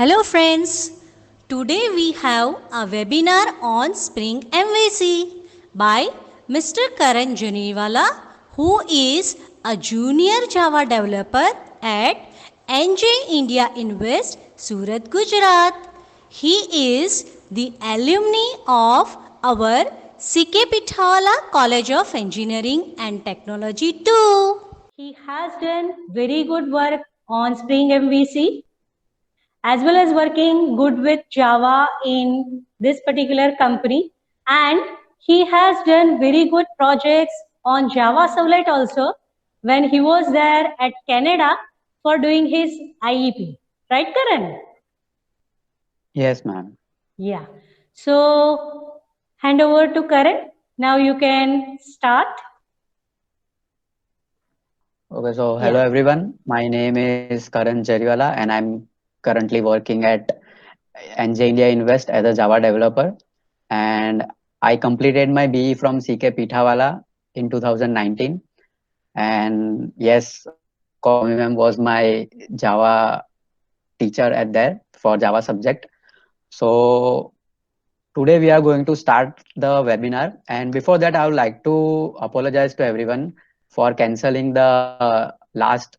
Hello friends, today we have a webinar on Spring MVC by Mr. Karan Janiwala, who is a junior Java developer at NJ India Invest, Surat, Gujarat. He is the alumni of our CK Pithala College of Engineering and Technology too. He has done very good work on Spring MVC as well as working good with Java in this particular company. And he has done very good projects on Java Servlet also when he was there at Canada for doing his IEP. Right, Karan? Yes, ma'am. Yeah. So hand over to Karan. Now you can start. Okay, so Yeah. hello everyone. My name is Karan Jariwala and I'm currently working at NJ India Invest as a Java developer. And I completed my BE from CK Pithawala in 2019. And yes, Komi ma'am was my Java teacher at there for Java subject. So today we are going to start the webinar. And before that, I would like to apologize to everyone for canceling the last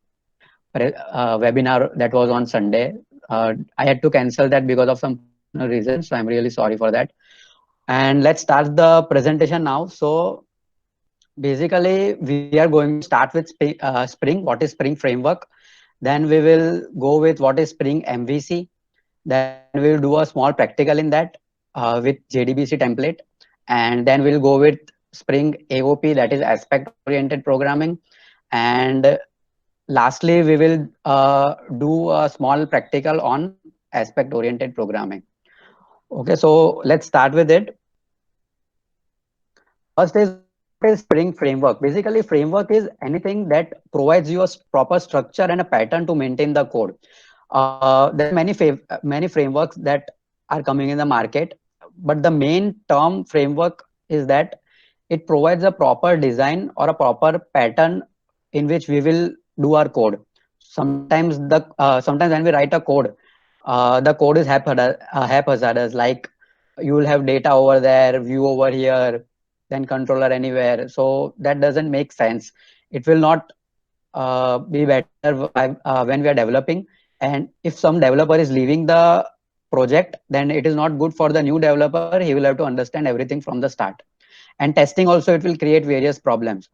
webinar that was on Sunday. I had to cancel that because of some personal reasons, so I'm really sorry for that. And let's start the presentation now. So basically, we are going to start with Spring. What is Spring Framework? Then we will go with what is Spring MVC. Then we'll do a small practical in that with JDBC template. And then we'll go with Spring AOP, that is aspect oriented programming. And lastly, we will do a small practical on aspect oriented programming. Okay, so let's start with it. First is what is Spring Framework? Basically, framework is anything that provides you a proper structure and a pattern to maintain the code. There are many frameworks that are coming in the market, but the main term framework is that it provides a proper design or a proper pattern in which we will do our code. Sometimes when we write a code, the code is haphazardous. Like you will have data over there, view over here, then controller anywhere. So that doesn't make sense. It will not be better when we are developing. And if some developer is leaving the project, then it is not good for the new developer. He will have to understand everything from the start. And testing also, it will create various problems.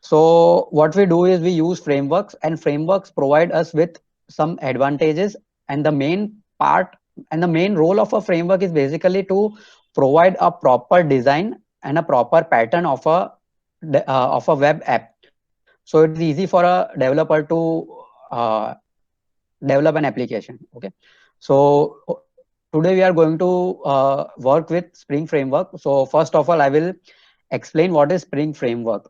So what we do is we use frameworks, and frameworks provide us with some advantages. And the main part and the main role of a framework is basically to provide a proper design and a proper pattern of a web app. So it is easy for a developer to uh, develop an application. Okay. So today we are going to work with Spring Framework. So first of all, I will explain what is Spring Framework.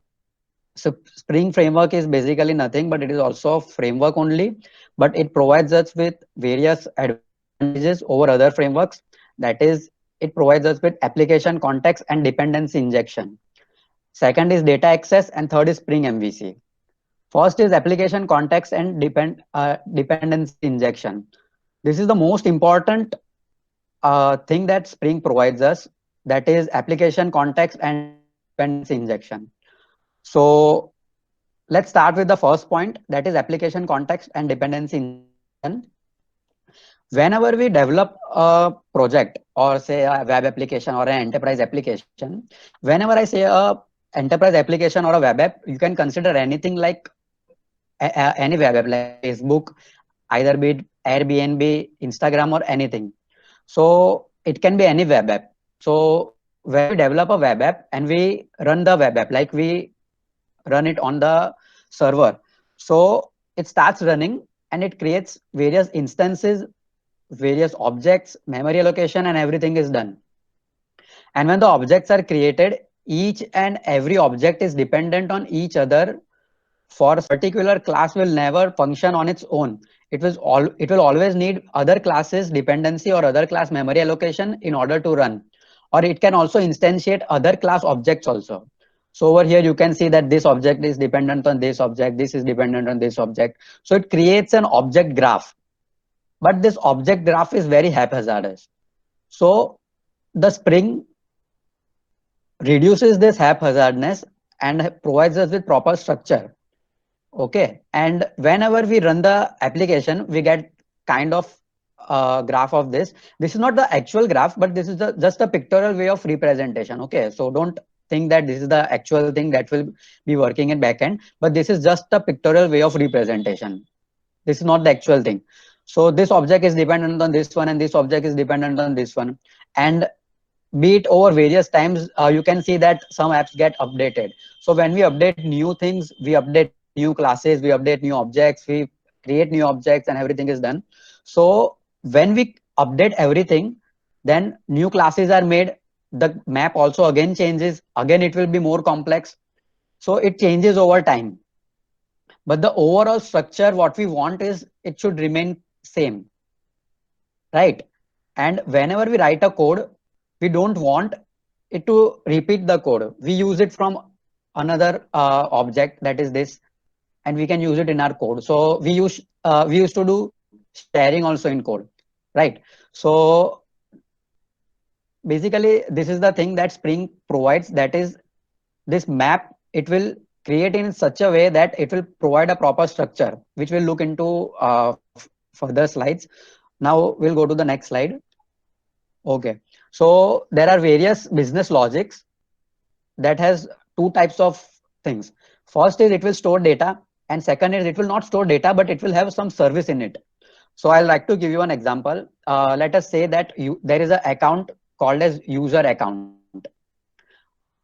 So Spring Framework is basically nothing, but it is also a framework only, but it provides us with various advantages over other frameworks. That is, it provides us with application context and dependency injection. Second is data access, and third is Spring MVC. First is application context and dependency injection. This is the most important thing that Spring provides us. That is application context and dependency injection. So let's start with the first point, that is application context and dependency injection. Whenever we develop a project or say a web application or an enterprise application, whenever I say a enterprise application or a web app, you can consider anything like any web app like Facebook, either be it Airbnb, Instagram, or anything. So it can be any web app. So when we develop a web app and we run the web app, like we run it on the server, so it starts running and it creates various instances, various objects, memory allocation, and everything is done. And when the objects are created, each and every object is dependent on each other. For particular class will never function on its own. It will always need other classes dependency or other class memory allocation in order to run. Or it can also instantiate other class objects also. So over here you can see that this object is dependent on this object, this is dependent on this object. So it creates an object graph. but this object graph is very haphazardous. So the Spring reduces this haphazardness and provides us with proper structure. Okay, and whenever we run the application, we get kind of graph of this. This is not the actual graph, but this is just a pictorial way of representation. Okay, so don't think that this is the actual thing that will be working in backend, but this is just a pictorial way of representation. This is not the actual thing. So this object is dependent on this one, and this object is dependent on this one, and be it over various times, you can see that some apps get updated. So when we update new things, we update new classes, we update new objects, we create new objects, and everything is done. So when we update everything, then new classes are made. The map also again changes. Again, it will be more complex. So it changes over time. But the overall structure, what we want is it should remain same, right? And whenever we write a code, we don't want it to repeat the code. We use it from another object, that is this, and we can use it in our code. So we used to do sharing also in code, right? So basically, this is the thing that Spring provides. That is this map. It will create in such a way that it will provide a proper structure, which we'll look into further slides. Now we'll go to the next slide. Okay, so there are various business logics that has two types of things. First is it will store data, and second is it will not store data, but it will have some service in it. So I'll like to give you an example. Let us say that there is an account called as user account,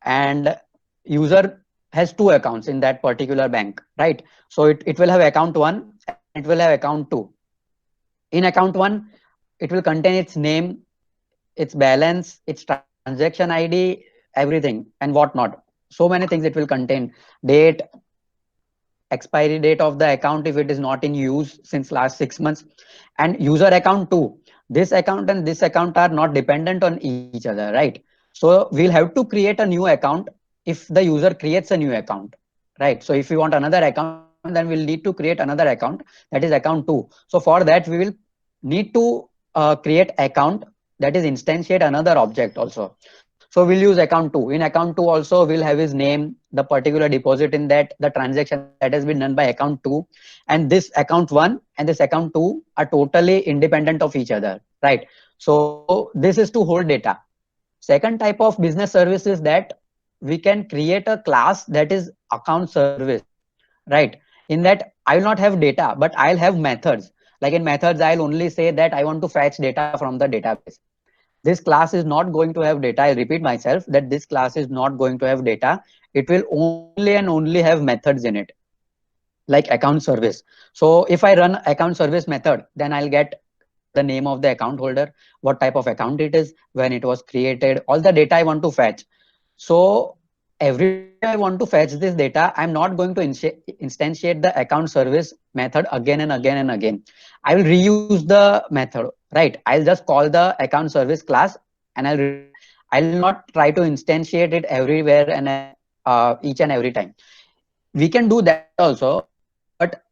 and user has two accounts in that particular bank, right? So it will have account one and it will have account two. In account one, it will contain its name, its balance, its transaction ID, everything and whatnot. So many things it will contain: date, expiry date of the account if it is not in use since last 6 months, and user account too. This account and this account are not dependent on each other, right? So we'll have to create a new account if the user creates a new account, right? So if we want another account, then we'll need to create another account, that is account 2. So for that we will need to create account, that is instantiate another object also. So we'll use account 2. In account 2 also we'll have his name, the particular deposit in that, the transaction that has been done by account 2, and this account 1 and this account 2 are totally independent of each other, right? So this is to hold data. Second type of business service is that we can create a class that is account service, right? In that I will not have data, but I'll have methods. Like in methods, I'll only say that I want to fetch data from the database. This class is not going to have data. I repeat myself that this class is not going to have data. It will only and only have methods in it, like account service. So if I run account service method, then I'll get the name of the account holder, what type of account it is, when it was created, all the data I want to fetch. So every time I want to fetch this data, I'm not going to instantiate the account service method again and again and again. I will reuse the method, right? I'll just call the account service class and I'll not try to instantiate it everywhere and each and every time. We can do that also, but